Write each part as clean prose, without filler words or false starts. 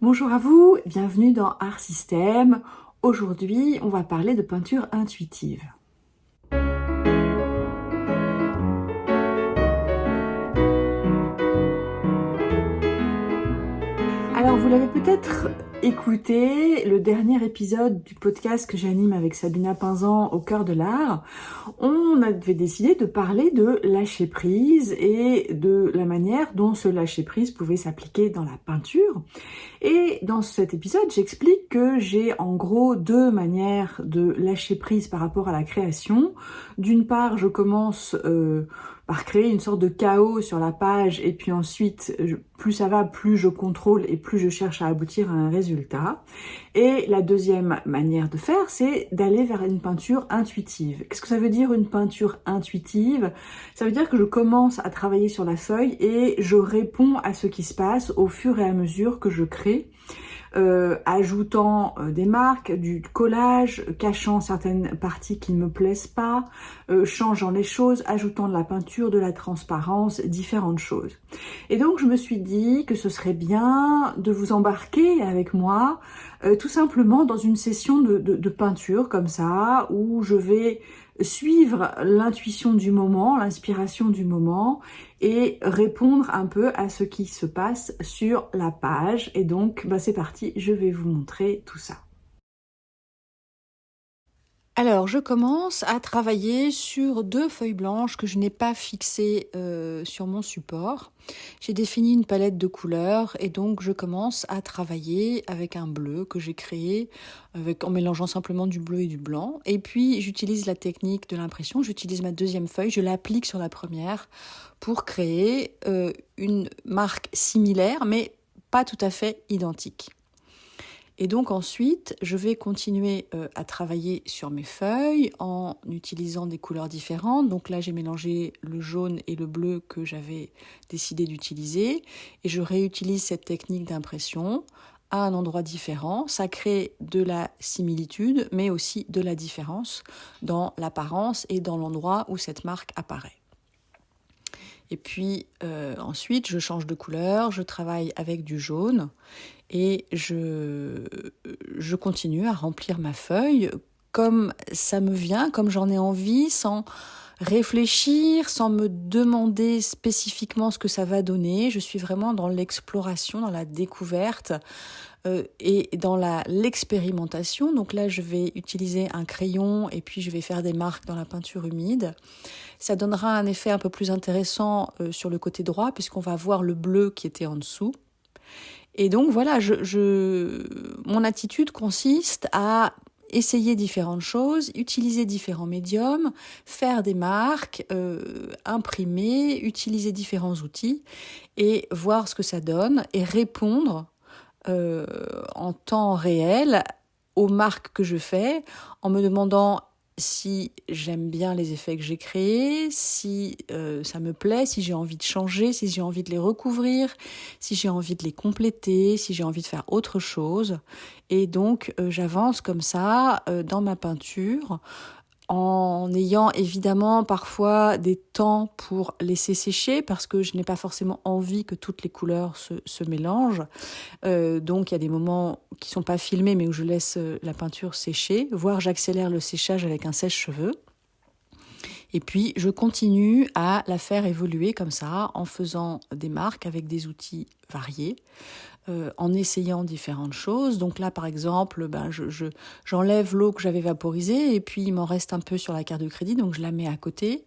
Bonjour à vous, bienvenue dans Art System. Aujourd'hui, on va parler de peinture intuitive. Alors, vous l'avez peut-être écouté, le dernier épisode du podcast que j'anime avec Sabina Pinzan au cœur de l'art. On avait décidé de parler de lâcher prise et de la manière dont ce lâcher prise pouvait s'appliquer dans la peinture. Et dans cet épisode, j'explique que j'ai en gros deux manières de lâcher prise par rapport à la création. D'une part, je commence par créer une sorte de chaos sur la page et puis ensuite, plus ça va, plus je contrôle et plus je cherche à aboutir à un résultat. Et la deuxième manière de faire, c'est d'aller vers une peinture intuitive. Qu'est-ce que ça veut dire une peinture intuitive ? Ça veut dire que je commence à travailler sur la feuille et je réponds à ce qui se passe au fur et à mesure que je crée, ajoutant des marques, du collage, cachant certaines parties qui ne me plaisent pas, changeant les choses, ajoutant de la peinture, de la transparence, différentes choses. Et donc je me suis dit que ce serait bien de vous embarquer avec moi tout simplement dans une session de peinture comme ça, où je vais suivre l'intuition du moment, l'inspiration du moment, et répondre un peu à ce qui se passe sur la page. Et donc, c'est parti, je vais vous montrer tout ça. Alors, je commence à travailler sur deux feuilles blanches que je n'ai pas fixées sur mon support. J'ai défini une palette de couleurs et donc je commence à travailler avec un bleu que j'ai créé en mélangeant simplement du bleu et du blanc. Et puis, j'utilise la technique de l'impression, j'utilise ma deuxième feuille, je l'applique sur la première pour créer une marque similaire mais pas tout à fait identique. Et donc ensuite, je vais continuer à travailler sur mes feuilles en utilisant des couleurs différentes. Donc là, j'ai mélangé le jaune et le bleu que j'avais décidé d'utiliser. Et je réutilise cette technique d'impression à un endroit différent. Ça crée de la similitude, mais aussi de la différence dans l'apparence et dans l'endroit où cette marque apparaît. Et puis ensuite, je change de couleur, je travaille avec du jaune et je continue à remplir ma feuille comme ça me vient, comme j'en ai envie, sans réfléchir, sans me demander spécifiquement ce que ça va donner. Je suis vraiment dans l'exploration, dans la découverte et dans l'expérimentation. Donc là, je vais utiliser un crayon et puis je vais faire des marques dans la peinture humide. Ça donnera un effet un peu plus intéressant sur le côté droit puisqu'on va voir le bleu qui était en dessous. Et donc voilà, mon attitude consiste à essayer différentes choses, utiliser différents médiums, faire des marques, imprimer, utiliser différents outils et voir ce que ça donne et répondre en temps réel aux marques que je fais en me demandant si j'aime bien les effets que j'ai créés, si ça me plaît, si j'ai envie de changer, si j'ai envie de les recouvrir, si j'ai envie de les compléter, si j'ai envie de faire autre chose. Et donc j'avance comme ça dans ma peinture en ayant évidemment parfois des temps pour laisser sécher parce que je n'ai pas forcément envie que toutes les couleurs se mélangent. Donc il y a des moments qui ne sont pas filmés mais où je laisse la peinture sécher, voire j'accélère le séchage avec un sèche-cheveux. Et puis je continue à la faire évoluer comme ça en faisant des marques avec des outils variés. En essayant différentes choses. Donc là, par exemple, j'enlève l'eau que j'avais vaporisée et puis il m'en reste un peu sur la carte de crédit, donc je la mets à côté.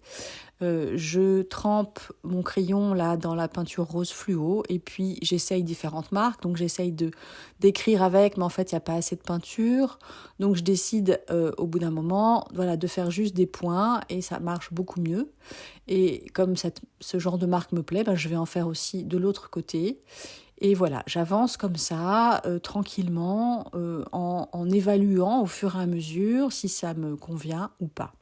Je trempe mon crayon là dans la peinture rose fluo et puis j'essaye différentes marques. Donc j'essaye d'écrire avec, mais en fait il n'y a pas assez de peinture. Donc je décide au bout d'un moment, voilà, de faire juste des points et ça marche beaucoup mieux. Et comme ce genre de marque me plaît, je vais en faire aussi de l'autre côté. Et voilà, j'avance comme ça, tranquillement, en évaluant au fur et à mesure si ça me convient ou pas.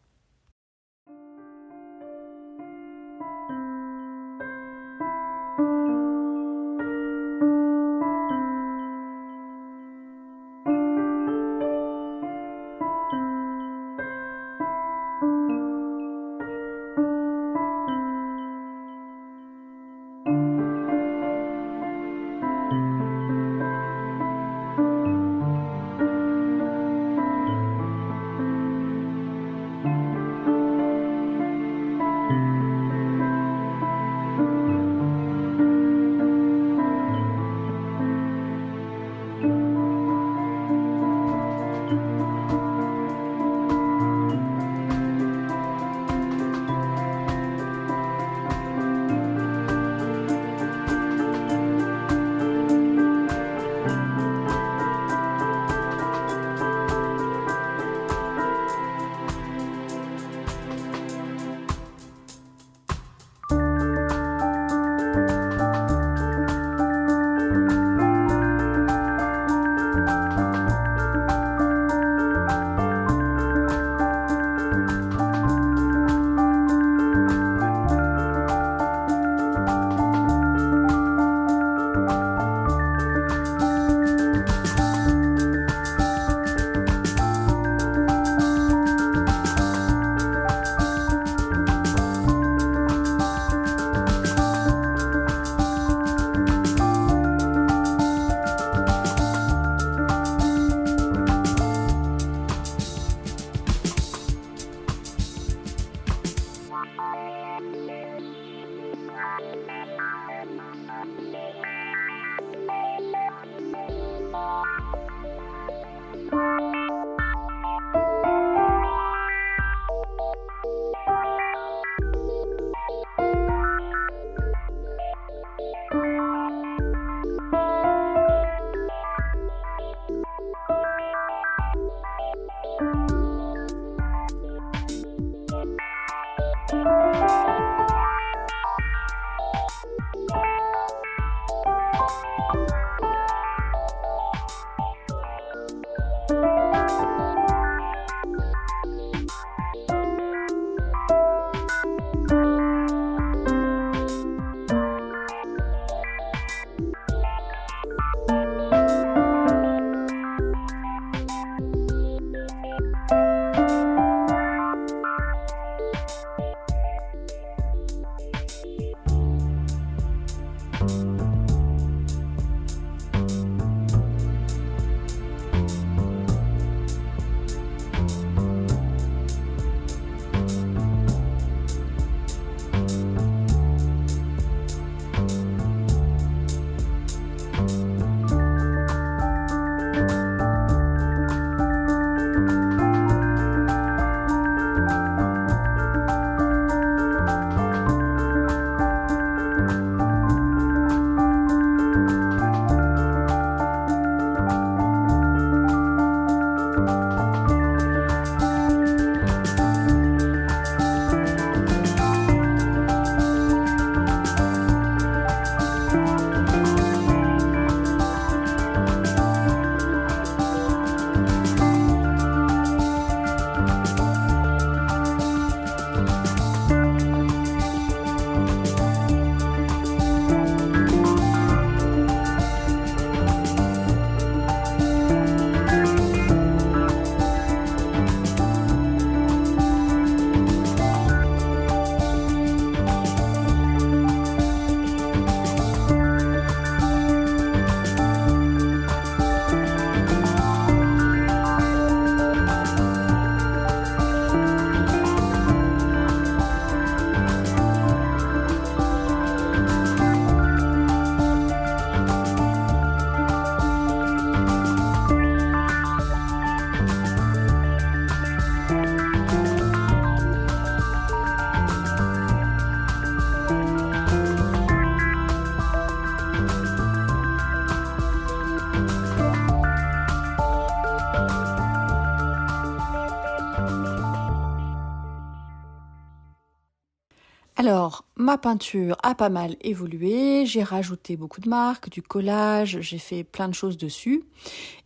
Alors, ma peinture a pas mal évolué, j'ai rajouté beaucoup de marques, du collage, j'ai fait plein de choses dessus.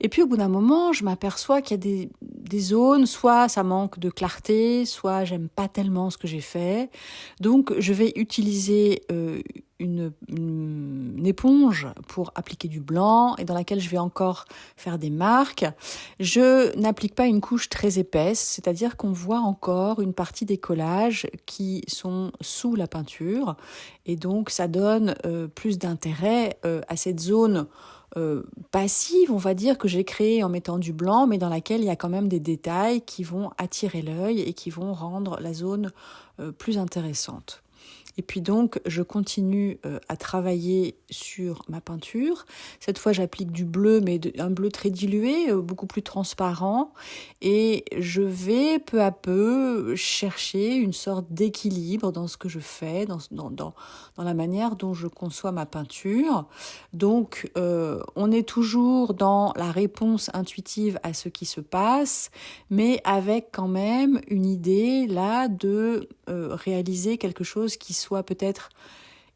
Et puis au bout d'un moment, je m'aperçois qu'il y a des zones, soit ça manque de clarté, soit j'aime pas tellement ce que j'ai fait. Donc je vais utiliser une éponge pour appliquer du blanc et dans laquelle je vais encore faire des marques. Je n'applique pas une couche très épaisse, c'est-à-dire qu'on voit encore une partie des collages qui sont sous la peinture et donc ça donne plus d'intérêt à cette zone passive, on va dire, que j'ai créée en mettant du blanc, mais dans laquelle il y a quand même des détails qui vont attirer l'œil et qui vont rendre la zone plus intéressante. Et puis donc, je continue à travailler sur ma peinture. Cette fois, j'applique du bleu, mais un bleu très dilué, beaucoup plus transparent. Et je vais peu à peu chercher une sorte d'équilibre dans ce que je fais, dans la manière dont je conçois ma peinture. Donc, on est toujours dans la réponse intuitive à ce qui se passe, mais avec quand même une idée là de réaliser quelque chose qui soit peut-être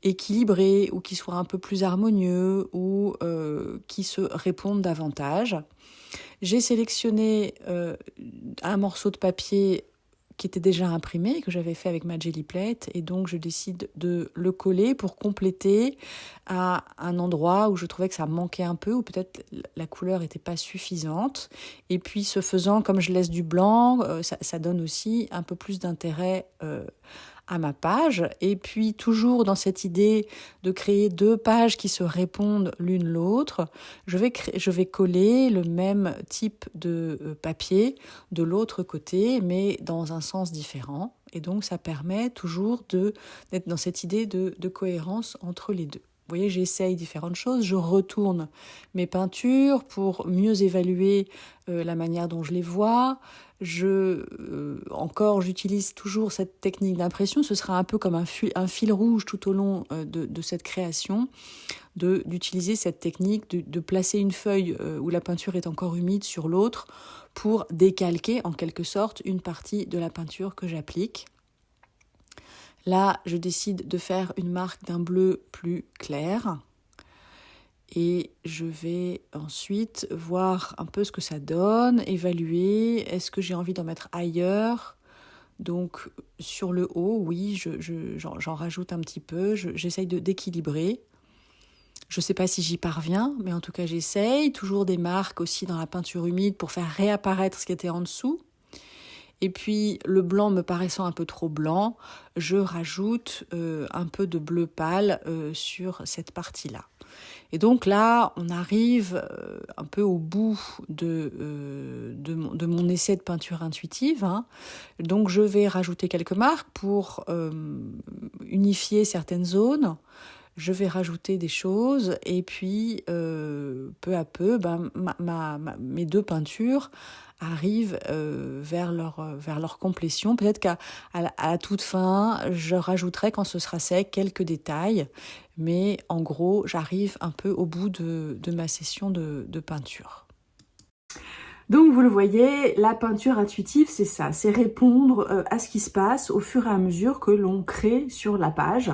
équilibré ou qui soit un peu plus harmonieux ou qui se réponde davantage. J'ai sélectionné un morceau de papier qui était déjà imprimé, que j'avais fait avec ma Gelly Plate, et donc je décide de le coller pour compléter à un endroit où je trouvais que ça manquait un peu, ou peut-être la couleur n'était pas suffisante. Et puis ce faisant, comme je laisse du blanc, ça donne aussi un peu plus d'intérêt à ma page. Et puis toujours dans cette idée de créer deux pages qui se répondent l'une l'autre, je vais coller le même type de papier de l'autre côté, mais dans un sens différent. Et donc ça permet toujours d'être dans cette idée de cohérence entre les deux. Vous voyez, j'essaye différentes choses, je retourne mes peintures pour mieux évaluer la manière dont je les vois. J'utilise toujours cette technique d'impression. Ce sera un peu comme un fil rouge tout au long de cette création, d'utiliser cette technique, de placer une feuille où la peinture est encore humide sur l'autre pour décalquer en quelque sorte une partie de la peinture que j'applique. Là, je décide de faire une marque d'un bleu plus clair. Et je vais ensuite voir un peu ce que ça donne, évaluer, est-ce que j'ai envie d'en mettre ailleurs? Donc sur le haut, oui, j'en rajoute un petit peu, j'essaye d'équilibrer. Je ne sais pas si j'y parviens, mais en tout cas j'essaye. Toujours des marques aussi dans la peinture humide pour faire réapparaître ce qui était en dessous. Et puis le blanc me paraissant un peu trop blanc, je rajoute un peu de bleu pâle sur cette partie-là. Et donc là, on arrive un peu au bout de mon essai de peinture intuitive. Donc je vais rajouter quelques marques pour unifier certaines zones. Je vais rajouter des choses et puis peu à peu, mes deux peintures arrivent vers leur complétion. Peut-être qu'à la toute fin, je rajouterai quand ce sera sec quelques détails, mais en gros, j'arrive un peu au bout de ma session de peinture. Donc vous le voyez, la peinture intuitive, c'est ça, c'est répondre à ce qui se passe au fur et à mesure que l'on crée sur la page,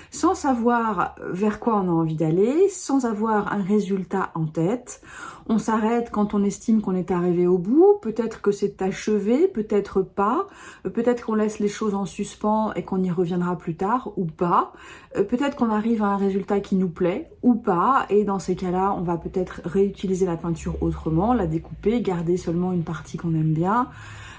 sans savoir vers quoi on a envie d'aller, sans avoir un résultat en tête. On s'arrête quand on estime qu'on est arrivé au bout, peut-être que c'est achevé, peut-être pas, peut-être qu'on laisse les choses en suspens et qu'on y reviendra plus tard ou pas, peut-être qu'on arrive à un résultat qui nous plaît ou pas, et dans ces cas-là, on va peut-être réutiliser la peinture autrement, la découper, garder seulement une partie qu'on aime bien.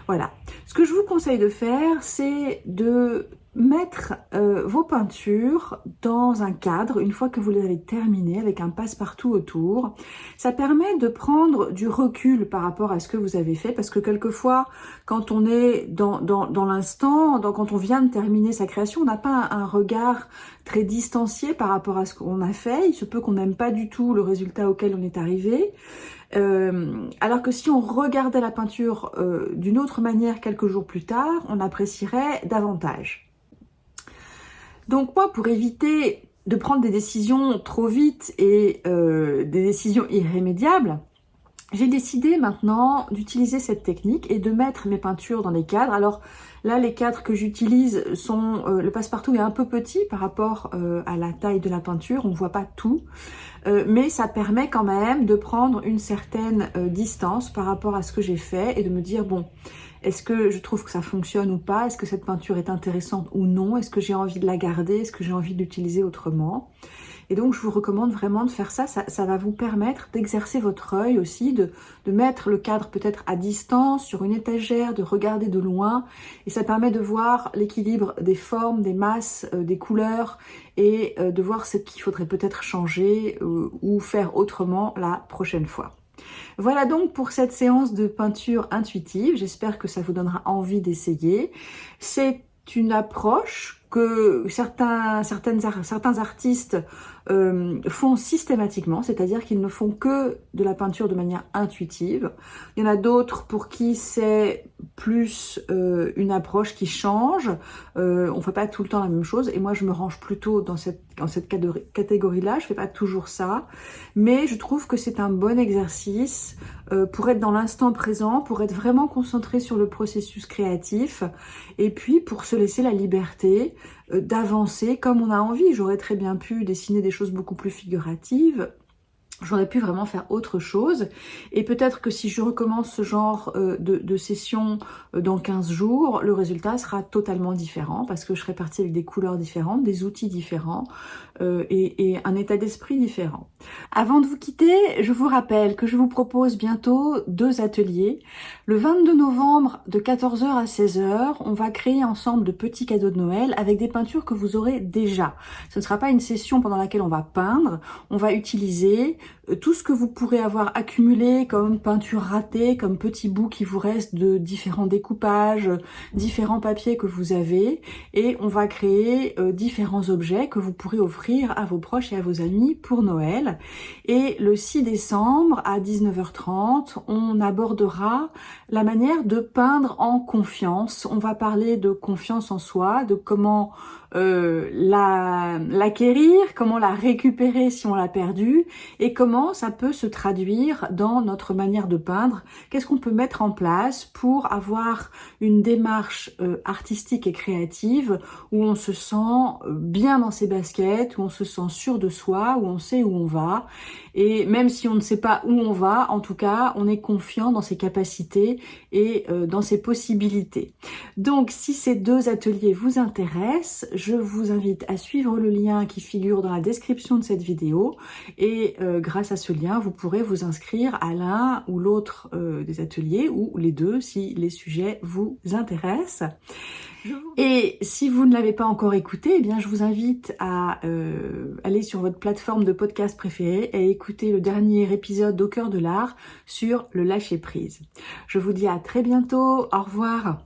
Voilà. Ce que je vous conseille de faire, c'est de mettre vos peintures dans un cadre une fois que vous les avez terminées avec un passe-partout autour. Ça permet de prendre du recul par rapport à ce que vous avez fait, parce que quelquefois quand on est dans l'instant, quand on vient de terminer sa création, on n'a pas un regard très distancié par rapport à ce qu'on a fait. Il se peut qu'on n'aime pas du tout le résultat auquel on est arrivé. Alors que si on regardait la peinture d'une autre manière quelques jours plus tard, on apprécierait davantage. Donc moi, pour éviter de prendre des décisions trop vite et des décisions irrémédiables, J'ai décidé maintenant d'utiliser cette technique et de mettre mes peintures dans les cadres. Alors là, les cadres que j'utilise sont... le passe-partout est un peu petit par rapport à la taille de la peinture, on ne voit pas tout. Mais ça permet quand même de prendre une certaine distance par rapport à ce que j'ai fait et de me dire, bon, est-ce que je trouve que ça fonctionne ou pas? Est-ce que cette peinture est intéressante ou non? Est-ce que j'ai envie de la garder? Est-ce que j'ai envie de l'utiliser autrement? Et donc, je vous recommande vraiment de faire ça. Ça va vous permettre d'exercer votre œil aussi, de mettre le cadre peut-être à distance, sur une étagère, de regarder de loin. Et ça permet de voir l'équilibre des formes, des masses, des couleurs et de voir ce qu'il faudrait peut-être changer ou faire autrement la prochaine fois. Voilà donc pour cette séance de peinture intuitive. J'espère que ça vous donnera envie d'essayer. C'est une approche que certains artistes font systématiquement, c'est-à-dire qu'ils ne font que de la peinture de manière intuitive. Il y en a d'autres pour qui c'est plus une approche qui change. On ne fait pas tout le temps la même chose et moi je me range plutôt dans cette catégorie-là. Je ne fais pas toujours ça, mais je trouve que c'est un bon exercice pour être dans l'instant présent, pour être vraiment concentré sur le processus créatif et puis pour se laisser la liberté d'avancer comme on a envie. J'aurais très bien pu dessiner des choses beaucoup plus figuratives. J'aurais pu vraiment faire autre chose et peut-être que si je recommence ce genre de session dans 15 jours, le résultat sera totalement différent parce que je serai partie avec des couleurs différentes, des outils différents et un état d'esprit différent. Avant de vous quitter, je vous rappelle que je vous propose bientôt 2 ateliers. Le 22 novembre de 14 h à 16 h, on va créer ensemble de petits cadeaux de Noël avec des peintures que vous aurez déjà. Ce ne sera pas une session pendant laquelle on va peindre, on va utiliser tout ce que vous pourrez avoir accumulé comme peinture ratée, comme petits bouts qui vous restent de différents découpages, différents papiers que vous avez, et on va créer différents objets que vous pourrez offrir à vos proches et à vos amis pour Noël. Et le 6 décembre à 19 h 30, on abordera la manière de peindre en confiance. On va parler de confiance en soi, de comment l'acquérir, comment la récupérer si on l'a perdue et comment ça peut se traduire dans notre manière de peindre. Qu'est-ce qu'on peut mettre en place pour avoir une démarche artistique et créative où on se sent bien dans ses baskets, où on se sent sûr de soi, où on sait où on va. Et même si on ne sait pas où on va, en tout cas, on est confiant dans ses capacités et dans ses possibilités. Donc, si ces 2 ateliers vous intéressent, je vous invite à suivre le lien qui figure dans la description de cette vidéo et grâce à ce lien, vous pourrez vous inscrire à l'un ou l'autre des ateliers ou les 2 si les sujets vous intéressent. Et si vous ne l'avez pas encore écouté, eh bien je vous invite à aller sur votre plateforme de podcast préférée et écouter le dernier épisode d'Au cœur de l'art sur le lâcher prise. Je vous dis à très bientôt, au revoir.